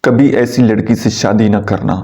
کبھی ایسی لڑکی سے شادی نہ کرنا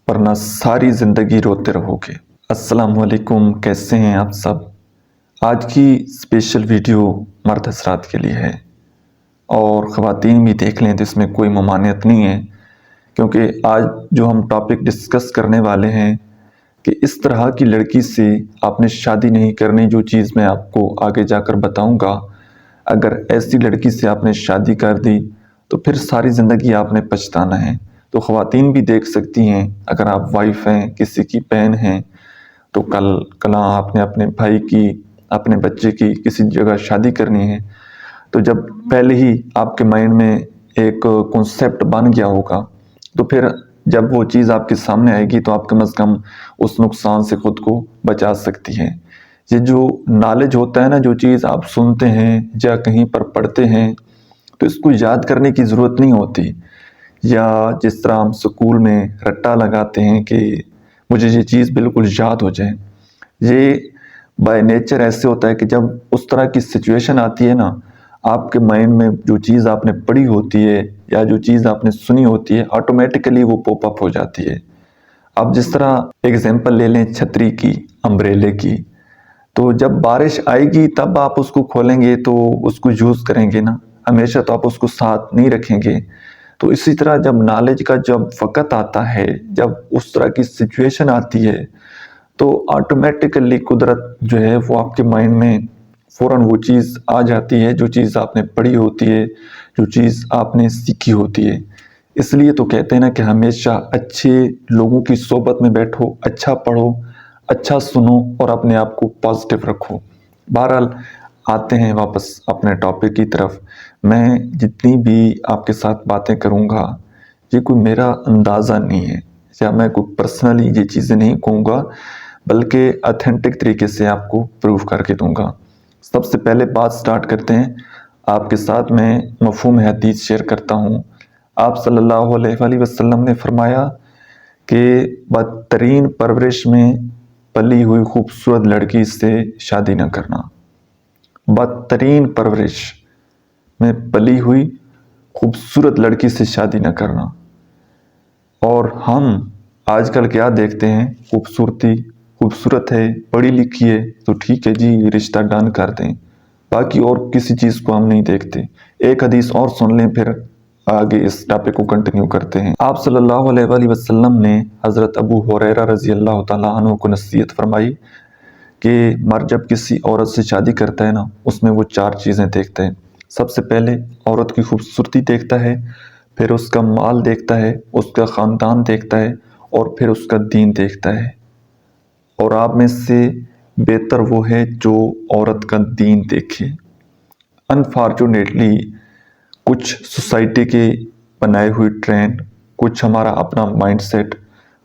ورنہ ساری زندگی روتے رہو گے۔ السلام علیکم، کیسے ہیں آپ سب؟ آج کی اسپیشل ویڈیو مرد حضرات کے لیے ہے اور خواتین بھی دیکھ لیں تو اس میں کوئی ممانعت نہیں ہے، کیونکہ آج جو ہم ٹاپک ڈسکس کرنے والے ہیں کہ اس طرح کی لڑکی سے آپ نے شادی نہیں کرنی، جو چیز میں آپ کو آگے جا کر بتاؤں گا۔ اگر ایسی لڑکی سے آپ نے شادی کر دی تو پھر ساری زندگی آپ نے پچھتانا ہے۔ تو خواتین بھی دیکھ سکتی ہیں، اگر آپ وائف ہیں، کسی کی بہن ہیں، تو کل آپ نے اپنے بھائی کی، اپنے بچے کی کسی جگہ شادی کرنی ہے، تو جب پہلے ہی آپ کے مائنڈ میں ایک کنسیپٹ بن گیا ہوگا، تو پھر جب وہ چیز آپ کے سامنے آئے گی تو آپ کم از کم اس نقصان سے خود کو بچا سکتی ہیں۔ یہ جو نالج ہوتا ہے نا، جو چیز آپ سنتے ہیں یا کہیں پر پڑھتے ہیں تو اس کو یاد کرنے کی ضرورت نہیں ہوتی، یا جس طرح ہم سکول میں رٹا لگاتے ہیں کہ مجھے یہ چیز بالکل یاد ہو جائے، یہ بائی نیچر ایسے ہوتا ہے کہ جب اس طرح کی سچویشن آتی ہے نا، آپ کے مائنڈ میں جو چیز آپ نے پڑھی ہوتی ہے یا جو چیز آپ نے سنی ہوتی ہے آٹومیٹیکلی وہ پوپ اپ ہو جاتی ہے۔ اب جس طرح ایگزامپل لے لیں چھتری کی، امبریلے کی، تو جب بارش آئے گی تب آپ اس کو کھولیں گے تو اس کو یوز کریں گے نا، ہمیشہ تو آپ اس کو ساتھ نہیں رکھیں گے۔ تو اسی طرح جب نالج کا جب وقت آتا ہے، جب اس طرح کی سچویشن آتی ہے، تو آٹومیٹیکلی قدرت جو ہے وہ آپ کے مائنڈ میں فوراً وہ چیز آ جاتی ہے، جو چیز آپ نے پڑھی ہوتی ہے، جو چیز آپ نے سیکھی ہوتی ہے۔ اس لیے تو کہتے ہیں نا کہ ہمیشہ اچھے لوگوں کی صحبت میں بیٹھو، اچھا پڑھو، اچھا سنو اور اپنے آپ کو پازیٹیو رکھو۔ بہرحال آتے ہیں واپس اپنے ٹاپک کی طرف۔ میں جتنی بھی آپ کے ساتھ باتیں کروں گا، یہ کوئی میرا اندازہ نہیں ہے یا میں کوئی پرسنلی یہ چیزیں نہیں کہوں گا، بلکہ اتھینٹک طریقے سے آپ کو پروف کر کے دوں گا۔ سب سے پہلے بات سٹارٹ کرتے ہیں، آپ کے ساتھ میں مفہوم حدیث شیئر کرتا ہوں۔ آپ صلی اللہ علیہ وآلہ وسلم نے فرمایا کہ بدترین پرورش میں پلی ہوئی خوبصورت لڑکی سے شادی نہ کرنا۔ بدترین پرورش میں پلی ہوئی خوبصورت لڑکی سے شادی نہ کرنا۔ اور ہم آج کل کیا دیکھتے ہیں، خوبصورت ہے، پڑھی لکھی ہے تو ٹھیک ہے جی، رشتہ ڈن کر دیں، باقی اور کسی چیز کو ہم نہیں دیکھتے۔ ایک حدیث اور سن لیں، پھر آگے اس ٹاپک کو کنٹینیو کرتے ہیں۔ آپ صلی اللہ علیہ وآلہ وسلم نے حضرت ابو ہریرہ رضی اللہ تعالیٰ عنہ کو نصیحت فرمائی کہ مرد جب کسی عورت سے شادی کرتا ہے نا، اس میں وہ 4 چیزیں دیکھتا ہے۔ سب سے پہلے عورت کی خوبصورتی دیکھتا ہے، پھر اس کا مال دیکھتا ہے، اس کا خاندان دیکھتا ہے، اور پھر اس کا دین دیکھتا ہے۔ اور آپ میں سے بہتر وہ ہے جو عورت کا دین دیکھے۔ انفارچونیٹلی کچھ سوسائٹی کے بنائے ہوئے ٹرینڈ، کچھ ہمارا اپنا مائنڈ سیٹ،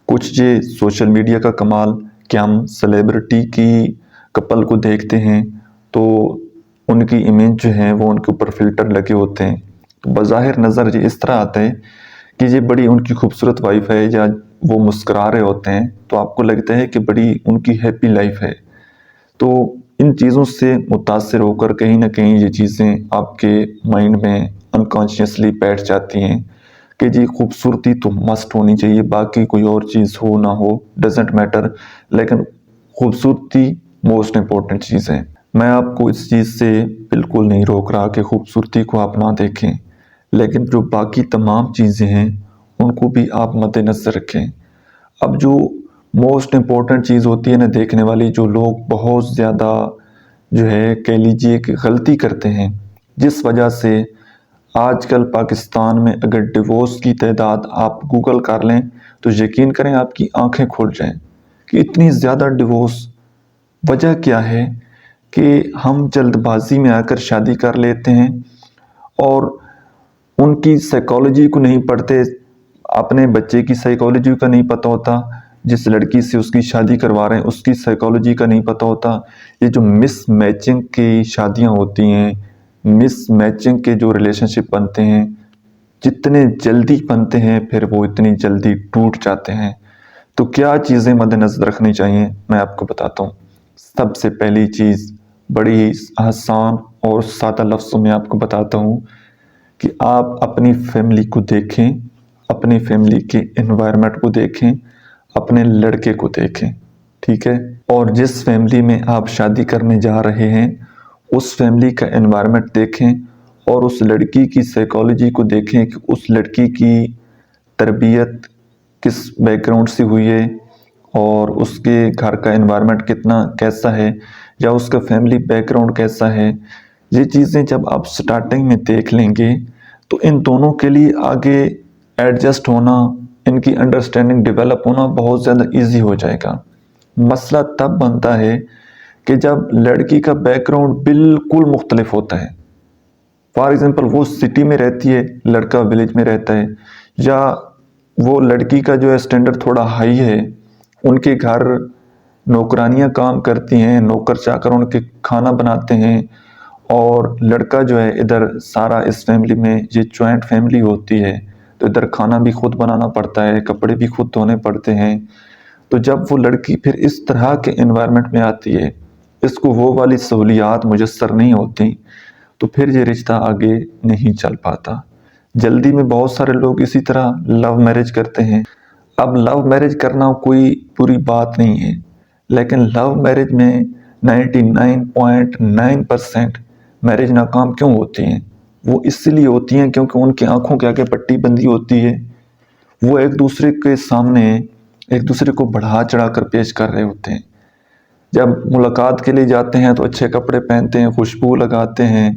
کچھ یہ سوشل میڈیا کا کمال کہ ہم سیلیبریٹی کی کپل کو دیکھتے ہیں تو ان کی امیج جو ہے وہ ان کے اوپر فلٹر لگے ہوتے ہیں، تو بظاہر نظر یہ اس طرح آتا ہے کہ یہ بڑی ان کی خوبصورت وائف ہے، یا وہ مسکرا رہے ہوتے ہیں تو آپ کو لگتا ہے کہ بڑی ان کی ہیپی لائف ہے۔ تو ان چیزوں سے متاثر ہو کر کہیں نہ کہیں یہ چیزیں آپ کے مائنڈ میں انکانشیسلی بیٹھ جاتی ہیں کہ جی خوبصورتی تو مسٹ ہونی چاہیے، باقی کوئی اور چیز ہو نہ ہو ڈزنٹ میٹر، لیکن خوبصورتی موسٹ امپورٹنٹ چیز ہے۔ میں آپ کو اس چیز سے بالکل نہیں روک رہا کہ خوبصورتی کو آپ نہ دیکھیں، لیکن جو باقی تمام چیزیں ہیں ان کو بھی آپ مد نظر رکھیں۔ اب جو موسٹ امپورٹنٹ چیز ہوتی ہے نا دیکھنے والی، جو لوگ بہت زیادہ جو ہے کہہ لیجئے کہ غلطی کرتے ہیں، جس وجہ سے آج کل پاکستان میں اگر ڈیورس کی تعداد آپ گوگل کر لیں تو یقین کریں آپ کی آنکھیں کھل جائیں کہ اتنی زیادہ ڈیورس۔ وجہ کیا ہے کہ ہم جلد بازی میں آ کر شادی کر لیتے ہیں اور ان کی سائیکالوجی کو نہیں پڑھتے، اپنے بچے کی سائیکالوجی کا نہیں پتہ ہوتا، جس لڑکی سے اس کی شادی کروا رہے ہیں اس کی سائیکالوجی کا نہیں پتہ ہوتا۔ یہ جو مس میچنگ کی شادیاں ہوتی ہیں، مس میچنگ کے جو ریلیشن شپ بنتے ہیں، جتنے جلدی بنتے ہیں پھر وہ اتنی جلدی ٹوٹ جاتے ہیں۔ تو کیا چیزیں مد نظر رکھنی چاہیے میں آپ کو بتاتا ہوں۔ سب سے پہلی چیز بڑی آسان اور سادہ لفظوں میں آپ کو بتاتا ہوں کہ آپ اپنی فیملی کو دیکھیں، اپنی فیملی کے انوائرمنٹ کو دیکھیں، اپنے لڑکے کو دیکھیں، ٹھیک ہے؟ اور جس فیملی میں آپ شادی کرنے جا رہے ہیں اس فیملی کا انوائرمنٹ دیکھیں اور اس لڑکی کی سائیکالوجی کو دیکھیں کہ اس لڑکی کی تربیت کس بیک گراؤنڈ سے ہوئی ہے اور اس کے گھر کا انوائرمنٹ کیسا ہے یا اس کا فیملی بیک گراؤنڈ کیسا ہے۔ یہ چیزیں جب آپ سٹارٹنگ میں دیکھ لیں گے تو ان دونوں کے لیے آگے ایڈجسٹ ہونا، ان کی انڈرسٹینڈنگ ڈیولپ ہونا بہت زیادہ ایزی ہو جائے گا۔ مسئلہ تب بنتا ہے کہ جب لڑکی کا بیک گراؤنڈ بالکل مختلف ہوتا ہے۔ فار ایگزامپل وہ سٹی میں رہتی ہے، لڑکا ولیج میں رہتا ہے، یا وہ لڑکی کا جو ہے اسٹینڈرڈ تھوڑا ہائی ہے، ان کے گھر نوکرانیاں کام کرتی ہیں، نوکر چاکر ان کے کھانا بناتے ہیں، اور لڑکا جو ہے ادھر سارا اس فیملی میں یہ جوائنٹ فیملی ہوتی ہے تو ادھر کھانا بھی خود بنانا پڑتا ہے، کپڑے بھی خود دھونے پڑتے ہیں۔ تو جب وہ لڑکی پھر اس طرح کے انوائرمنٹ میں آتی ہے، اس کو وہ والی سہولیات میسر نہیں ہوتی، تو پھر یہ رشتہ آگے نہیں چل پاتا۔ جلدی میں بہت سارے لوگ اسی طرح لو میرج کرتے ہیں۔ اب لو میرج کرنا کوئی بری بات نہیں ہے، لیکن لو میرج میں 99.9% میرج ناکام کیوں ہوتی ہیں؟ وہ اس لیے ہوتی ہیں کیونکہ ان کی آنکھوں کے آگے پٹی بندی ہوتی ہے، وہ ایک دوسرے کے سامنے ایک دوسرے کو بڑھا چڑھا کر پیش کر رہے ہوتے ہیں۔ جب ملاقات کے لیے جاتے ہیں تو اچھے کپڑے پہنتے ہیں، خوشبو لگاتے ہیں،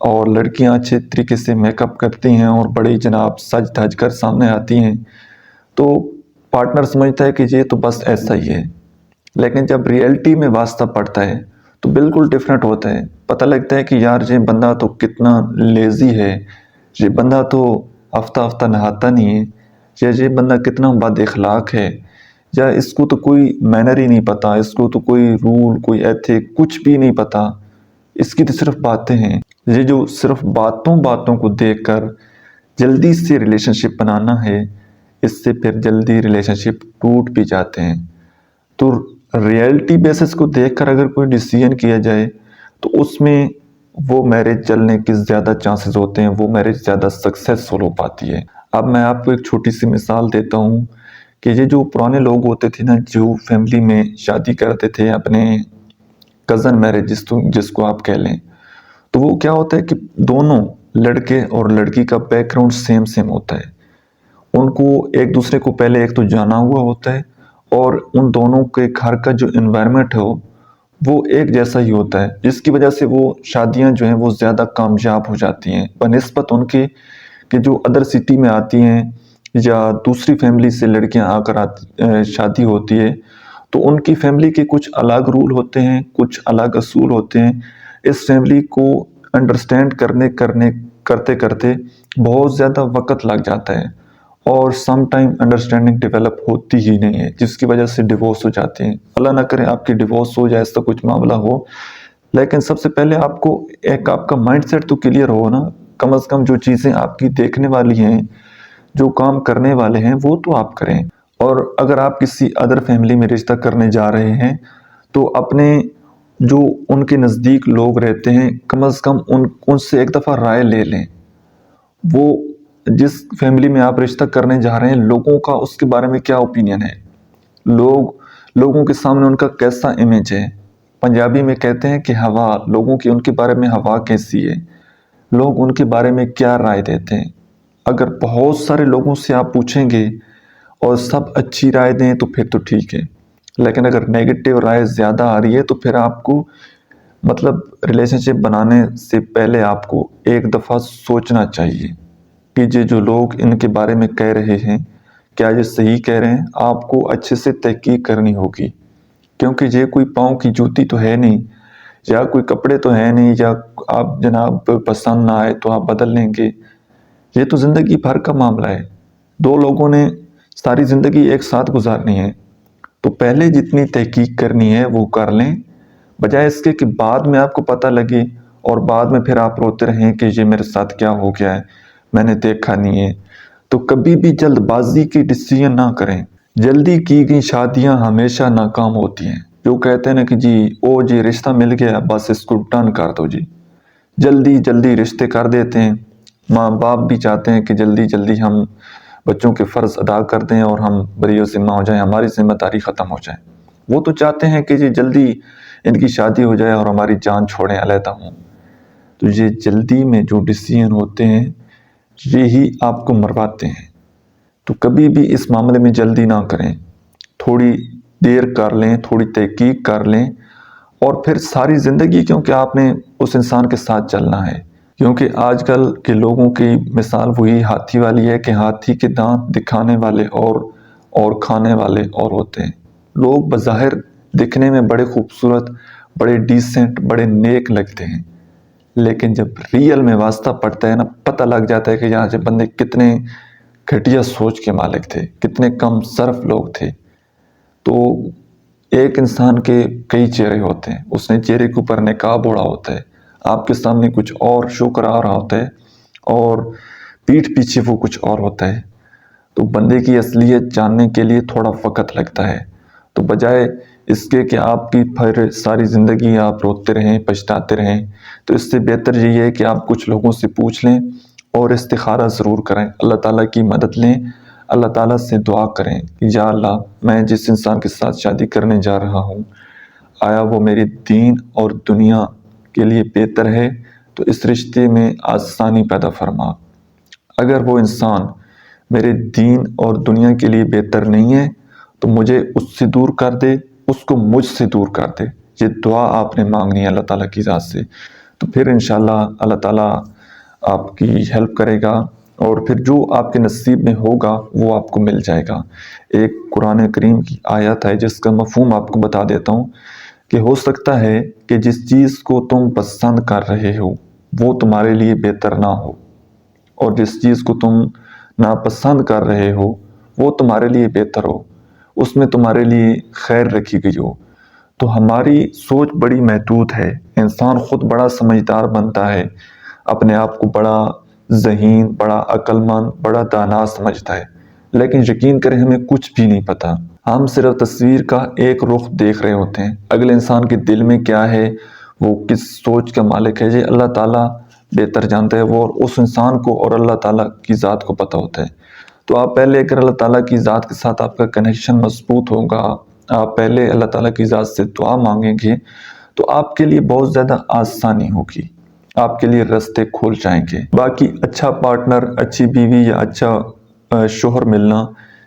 اور لڑکیاں اچھے طریقے سے میک اپ کرتی ہیں اور بڑی جناب سج دھج کر سامنے آتی ہیں، تو پارٹنر سمجھتا ہے کہ یہ تو بس ایسا ہی ہے۔ لیکن جب ریئلٹی میں واسطہ پڑتا ہے تو بالکل ڈیفرنٹ ہوتا ہے۔ پتہ لگتا ہے کہ یار یہ بندہ تو کتنا لیزی ہے، یہ بندہ تو ہفتہ ہفتہ نہاتا نہیں ہے، یا یہ بندہ کتنا بد اخلاق ہے، یا اس کو تو کوئی مینر ہی نہیں پتا، اس کو تو کوئی رول، کوئی ایتھک کچھ بھی نہیں پتا، اس کی تو صرف باتیں ہیں۔ یہ جو صرف باتوں کو دیکھ کر جلدی سے ریلیشن شپ بنانا ہے، اس سے پھر جلدی ریلیشن شپ ٹوٹ بھی جاتے ہیں۔ تو ریئلٹی بیسس کو دیکھ کر اگر کوئی ڈیسیژن کیا جائے تو اس میں وہ میرج چلنے کے زیادہ چانسز ہوتے ہیں، وہ میرج زیادہ سکسیسفل ہو پاتی ہے۔ اب میں آپ کو ایک چھوٹی سی مثال دیتا ہوں کہ یہ جو پرانے لوگ ہوتے تھے نا، جو فیملی میں شادی کرتے تھے اپنے کزن میرج جس کو آپ کہہ لیں، تو وہ کیا ہوتا ہے کہ دونوں لڑکے اور لڑکی کا بیک گراؤنڈ سیم ہوتا ہے۔ ان کو ایک دوسرے کو پہلے ایک تو جانا ہوا ہوتا ہے، اور ان دونوں کے گھر کا جو انوائرمنٹ ہو وہ ایک جیسا ہی ہوتا ہے، جس کی وجہ سے وہ شادیاں جو ہیں وہ زیادہ کامیاب ہو جاتی ہیں بنسبت ان کے کہ جو ادر سٹی میں آتی ہیں یا دوسری فیملی سے لڑکیاں آ کر شادی ہوتی ہے، تو ان کی فیملی کے کچھ الگ رول ہوتے ہیں، کچھ الگ اصول ہوتے ہیں۔ اس فیملی کو انڈرسٹینڈ کرتے کرتے بہت زیادہ وقت لگ جاتا ہے، اور سم ٹائم انڈرسٹینڈنگ ڈیولپ ہوتی ہی نہیں ہے، جس کی وجہ سے ڈیورس ہو جاتے ہیں۔ اللہ نہ کرے آپ کی ڈیورس ہو جائے، ایسا کچھ معاملہ ہو، لیکن سب سے پہلے آپ کو آپ کا مائنڈ سیٹ تو کلیئر ہو نا، کم از کم جو چیزیں آپ کی دیکھنے والی ہیں، جو کام کرنے والے ہیں، وہ تو آپ کریں۔ اور اگر آپ کسی ادر فیملی میں رشتہ کرنے جا رہے ہیں تو اپنے جو ان کے نزدیک لوگ رہتے ہیں، کم از کم ان سے ایک دفعہ رائے لے لیں۔ وہ جس فیملی میں آپ رشتہ کرنے جا رہے ہیں، لوگوں کا اس کے بارے میں کیا اوپینین ہے، لوگوں کے سامنے ان کا کیسا امیج ہے۔ پنجابی میں کہتے ہیں کہ ہوا، لوگوں کی ان کے بارے میں ہوا کیسی ہے، لوگ ان کے بارے میں کیا رائے دیتے ہیں۔ اگر بہت سارے لوگوں سے آپ پوچھیں گے اور سب اچھی رائے دیں تو پھر تو ٹھیک ہے، لیکن اگر نیگیٹو رائے زیادہ آ رہی ہے تو پھر آپ کو ریلیشن شپ بنانے سے پہلے آپ کو ایک دفعہ سوچنا چاہیے کہ یہ جو لوگ ان کے بارے میں کہہ رہے ہیں کیا یہ صحیح کہہ رہے ہیں۔ آپ کو اچھے سے تحقیق کرنی ہوگی، کیونکہ یہ کوئی پاؤں کی جوتی تو ہے نہیں، یا کوئی کپڑے تو ہے نہیں، یا آپ جناب پسند نہ آئے تو آپ بدل لیں گے۔ یہ تو زندگی بھر کا معاملہ ہے، دو لوگوں نے ساری زندگی ایک ساتھ گزارنی ہے، تو پہلے جتنی تحقیق کرنی ہے وہ کر لیں، بجائے اس کے کہ بعد میں آپ کو پتہ لگے اور بعد میں پھر آپ روتے رہیں کہ یہ میرے ساتھ کیا ہو گیا ہے، میں نے دیکھا نہیں ہے۔ تو کبھی بھی جلد بازی کی ڈیسیژن نہ کریں۔ جلدی کی گئی شادیاں ہمیشہ ناکام ہوتی ہیں۔ جو کہتے ہیں نا کہ جی رشتہ مل گیا، بس اس کو ڈن کر دو جی، جلدی رشتے کر دیتے ہیں۔ ماں باپ بھی چاہتے ہیں کہ جلدی ہم بچوں کے فرض ادا کر دیں اور ہم بری و ذمہ ہو جائیں، ہماری ذمہ داری ختم ہو جائے۔ وہ تو چاہتے ہیں کہ یہ جلدی ان کی شادی ہو جائے اور ہماری جان چھوڑیں، علیحدہ ہوں۔ تو یہ جلدی میں جو ڈیسیژن ہوتے ہیں یہی آپ کو مرواتے ہیں۔ تو کبھی بھی اس معاملے میں جلدی نہ کریں، تھوڑی دیر کر لیں، تھوڑی تحقیق کر لیں، اور پھر ساری زندگی کیونکہ آپ نے اس انسان کے ساتھ چلنا ہے۔ کیونکہ آج کل کے لوگوں کی مثال وہی ہاتھی والی ہے کہ ہاتھی کے دانت دکھانے والے اور کھانے والے اور ہوتے ہیں۔ لوگ بظاہر دکھنے میں بڑے خوبصورت، بڑے ڈیسنٹ، بڑے نیک لگتے ہیں، لیکن جب ریئل میں واسطہ پڑتا ہے نا، پتہ لگ جاتا ہے کہ یہاں سے بندے کتنے گھٹیا سوچ کے مالک تھے، کتنے کم صرف لوگ تھے۔ تو ایک انسان کے کئی چہرے ہوتے ہیں، اس نے چہرے کے اوپر نقاب اوڑھا ہوتا ہے، آپ کے سامنے کچھ اور شو کرا رہا ہوتا ہے اور پیٹھ پیچھے وہ کچھ اور ہوتا ہے۔ تو بندے کی اصلیت جاننے کے لیے تھوڑا وقت لگتا ہے۔ تو بجائے اس کے کہ آپ کی پھر ساری زندگی آپ روتے رہیں، پچھتاتے رہیں، تو اس سے بہتر یہ ہے کہ آپ کچھ لوگوں سے پوچھ لیں اور استخارہ ضرور کریں، اللہ تعالیٰ کی مدد لیں، اللہ تعالیٰ سے دعا کریں کہ یا اللہ، میں جس انسان کے ساتھ شادی کرنے جا رہا ہوں، آیا وہ میرے دین اور دنیا کے لیے بہتر ہے؟ تو اس رشتے میں آسانی پیدا فرما۔ اگر وہ انسان میرے دین اور دنیا کے لیے بہتر نہیں ہے تو مجھے اس سے دور کر دے، اس کو مجھ سے دور کر دے۔ یہ دعا آپ نے مانگنی ہے اللہ تعالیٰ کی ذات سے، تو پھر انشاءاللہ اللہ تعالیٰ آپ کی ہیلپ کرے گا، اور پھر جو آپ کے نصیب میں ہوگا وہ آپ کو مل جائے گا۔ ایک قرآن کریم کی آیت ہے جس کا مفہوم آپ کو بتا دیتا ہوں کہ ہو سکتا ہے کہ جس چیز کو تم پسند کر رہے ہو وہ تمہارے لیے بہتر نہ ہو، اور جس چیز کو تم ناپسند کر رہے ہو وہ تمہارے لیے بہتر ہو، اس میں تمہارے لیے خیر رکھی گئی ہو۔ تو ہماری سوچ بڑی محدود ہے، انسان خود بڑا سمجھدار بنتا ہے، اپنے آپ کو بڑا ذہین، بڑا عقل مند، بڑا دانا سمجھتا ہے، لیکن یقین کریں ہمیں کچھ بھی نہیں پتا۔ ہم صرف تصویر کا ایک رخ دیکھ رہے ہوتے ہیں، اگلے انسان کے دل میں کیا ہے، وہ کس سوچ کا مالک ہے، یہ اللہ تعالیٰ بہتر جانتا ہے، وہ اس انسان کو اور اللہ تعالیٰ کی ذات کو پتہ ہوتا ہے۔ تو آپ پہلے اگر اللہ تعالیٰ کی ذات کے ساتھ آپ کا کنیکشن مضبوط ہوگا، آپ پہلے اللہ تعالیٰ کی ذات سے دعا مانگیں گے، تو آپ کے لیے بہت زیادہ آسانی ہوگی، آپ کے لیے راستے کھول جائیں گے۔ باقی اچھا پارٹنر، اچھی بیوی یا اچھا شوہر ملنا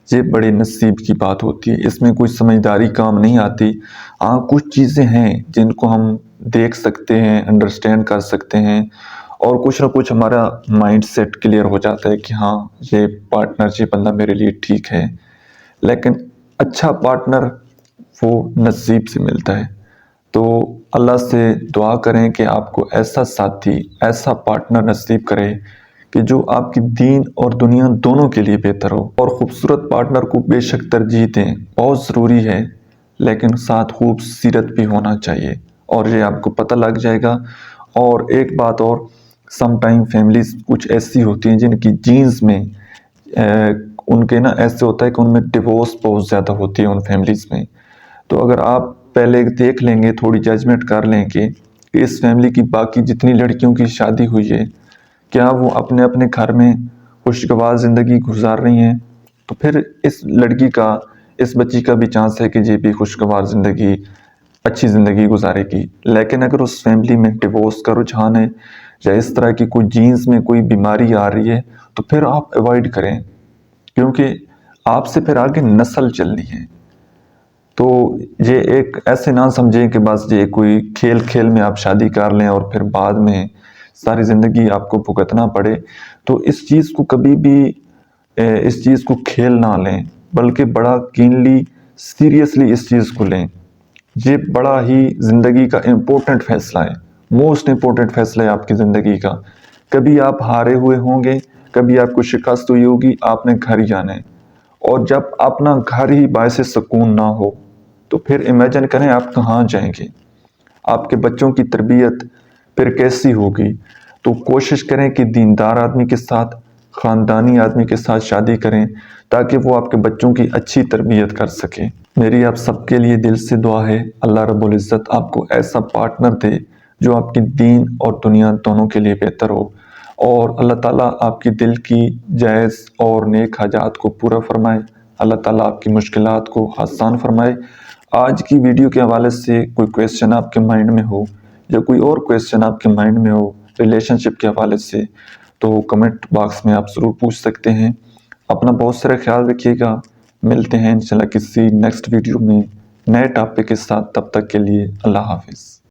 یہ بڑے نصیب کی بات ہوتی ہے، اس میں کوئی سمجھداری کام نہیں آتی۔ ہاں کچھ چیزیں ہیں جن کو ہم دیکھ سکتے ہیں، انڈرسٹینڈ کر سکتے ہیں، اور کچھ نہ کچھ ہمارا مائنڈ سیٹ کلیئر ہو جاتا ہے کہ ہاں یہ پارٹنر، یہ بندہ میرے لیے ٹھیک ہے۔ لیکن اچھا پارٹنر وہ نصیب سے ملتا ہے۔ تو اللہ سے دعا کریں کہ آپ کو ایسا ساتھی، ایسا پارٹنر نصیب کرے کہ جو آپ کی دین اور دنیا دونوں کے لیے بہتر ہو۔ اور خوبصورت پارٹنر کو بے شک ترجیح دیں، بہت ضروری ہے، لیکن ساتھ خوبصورت بھی ہونا چاہیے، اور یہ آپ کو پتہ لگ جائے گا۔ اور ایک بات اور، سم ٹائم فیملیز کچھ ایسی ہوتی ہیں جن کی جینز میں ان کے نا ایسے ہوتا ہے کہ ان میں ڈیورس بہت زیادہ ہوتی ہے ان فیملیز میں۔ تو اگر آپ پہلے دیکھ لیں گے، تھوڑی ججمنٹ کر لیں گے کہ اس فیملی کی باقی جتنی لڑکیوں کی شادی ہوئی ہے کیا وہ اپنے اپنے گھر میں خوشگوار زندگی گزار رہی ہیں، تو پھر اس لڑکی کا، اس بچی کا بھی چانس ہے کہ یہ بھی خوشگوار زندگی، اچھی زندگی گزارے گی۔ لیکن اگر اس فیملی میں ڈیورس کا رجحان ہے یا اس طرح کی کوئی جینز میں کوئی بیماری آ رہی ہے تو پھر آپ ایوائڈ کریں، کیونکہ آپ سے پھر آگے نسل چلنی ہے۔ تو یہ ایک ایسے نہ سمجھیں کہ بس یہ کوئی کھیل کھیل میں آپ شادی کر لیں اور پھر بعد میں ساری زندگی آپ کو بھگتنا پڑے۔ تو اس چیز کو کبھی بھی اس چیز کو کھیل نہ لیں، بلکہ بڑا کینلی، سیریسلی اس چیز کو لیں۔ یہ بڑا ہی زندگی کا امپورٹنٹ فیصلہ ہے، موسٹ امپورٹنٹ فیصلہ ہے آپ کی زندگی کا۔ کبھی آپ ہارے ہوئے ہوں گے، کبھی آپ کو شکست ہوئی ہوگی، آپ نے گھر ہی جانا ہے، اور جب اپنا گھر ہی باعث سکون نہ ہو تو پھر امیجن کریں آپ کہاں جائیں گے، آپ کے بچوں کی تربیت پھر کیسی ہوگی۔ تو کوشش کریں کہ دیندار آدمی کے ساتھ، خاندانی آدمی کے ساتھ شادی کریں تاکہ وہ آپ کے بچوں کی اچھی تربیت کر سکے۔ میری آپ سب کے لیے دل سے دعا ہے اللہ رب العزت آپ کو ایسا پارٹنر دے جو آپ کی دین اور دنیا دونوں کے لیے بہتر ہو، اور اللہ تعالیٰ آپ کی دل کی جائز اور نیک حاجات کو پورا فرمائے، اللہ تعالیٰ آپ کی مشکلات کو آسان فرمائے۔ آج کی ویڈیو کے حوالے سے کوئی کویسچن آپ کے مائنڈ میں ہو یا کوئی اور کویسچن آپ کے مائنڈ میں ہو ریلیشن شپ کے حوالے سے، تو کمنٹ باکس میں آپ ضرور پوچھ سکتے ہیں۔ اپنا بہت سارا خیال رکھیے گا، ملتے ہیں انشاءاللہ کسی نیکسٹ ویڈیو میں نئے ٹاپک کے ساتھ، تب تک کے لیے اللہ حافظ۔